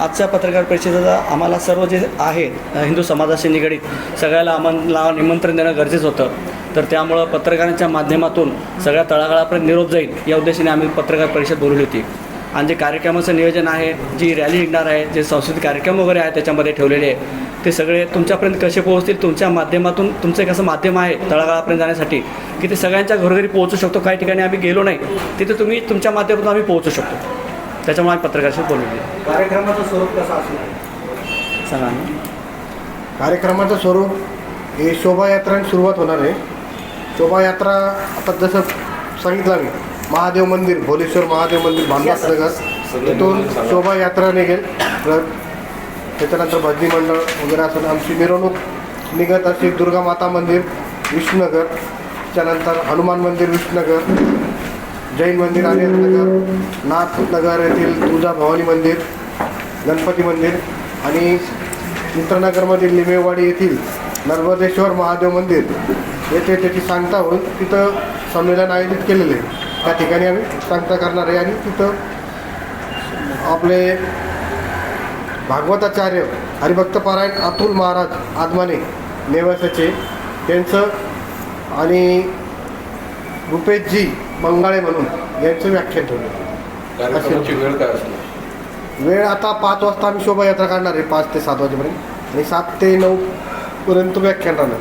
आजच्या पत्रकार परिषदेचा आम्हाला सर्व जे आहेत हिंदू समाजाशी निगडीत सगळ्याला आम्हाला निमंत्रण देणं गरजेचं होतं. तर त्यामुळं पत्रकारांच्या माध्यमातून सगळ्या तळागाळापर्यंत निरोप जाईल या उद्देशाने आम्ही पत्रकार परिषद बोलवली होती. आणि जे कार्यक्रमाचं नियोजन आहे, जी रॅली निघणार आहे, जे सांस्कृतिक कार्यक्रम वगैरे आहे त्याच्यामध्ये ठेवलेले आहे, ते सगळे तुमच्यापर्यंत कसे पोहोचतील, तुमच्या माध्यमातून तुमचं एक असं माध्यम आहे तळागाळापर्यंत जाण्यासाठी की ते सगळ्यांच्या घरोघरी पोहोचू शकतो. काही ठिकाणी आम्ही गेलो नाही, तिथे तुम्ही तुमच्या माध्यमातून आम्ही पोहोचू शकतो. त्याच्यामुळे आम्ही पत्रकारांशी बोलवली. कार्यक्रमाचं स्वरूप कसं असणार सांगा ना. कार्यक्रमाचं स्वरूप हे शोभायात्राने सुरुवात होणार आहे. शोभायात्रा आता जसं सांगितलं मी, महादेव मंदिर, भोलेश्वर महादेव मंदिर भामदास नगर तिथून शोभायात्रा निघेल. त्याच्यानंतर भजनी मंडळ वगैरे असं आमची मिरवणूक निघत असेल. दुर्गा माता मंदिर विष्णुनगर, त्याच्यानंतर हनुमान मंदिर विष्णुनगर, जैन मंदिर आनंदनगर, नाथनगर येथील तुळजाभवानी मंदिर, गणपती मंदिर आणि मित्रनगरमधील लिंबेवाडी येथील नर्मदेश्वर महादेव मंदिर येथे त्याची सांगता होऊन तिथं संमेलन आयोजित केलेले आहे. त्या ठिकाणी आम्ही सांगता करणार आहे आणि तिथं आपले भागवताचार्य हरिभक्तपारायण अतुल महाराज आदमाने नेवासाचे त्यांचं आणि रुपेशजी मंगाळे म्हणून यांचं व्याख्यान ठेवलं. कार्यक्रमाची वेळ काय असणार? वेळ आता 5 वाजता आम्ही शोभायात्रा काढणार आहे, 5 ते 7 वाजेपर्यंत, आणि 7 ते 9 पर्यंत व्याख्यान राहणार.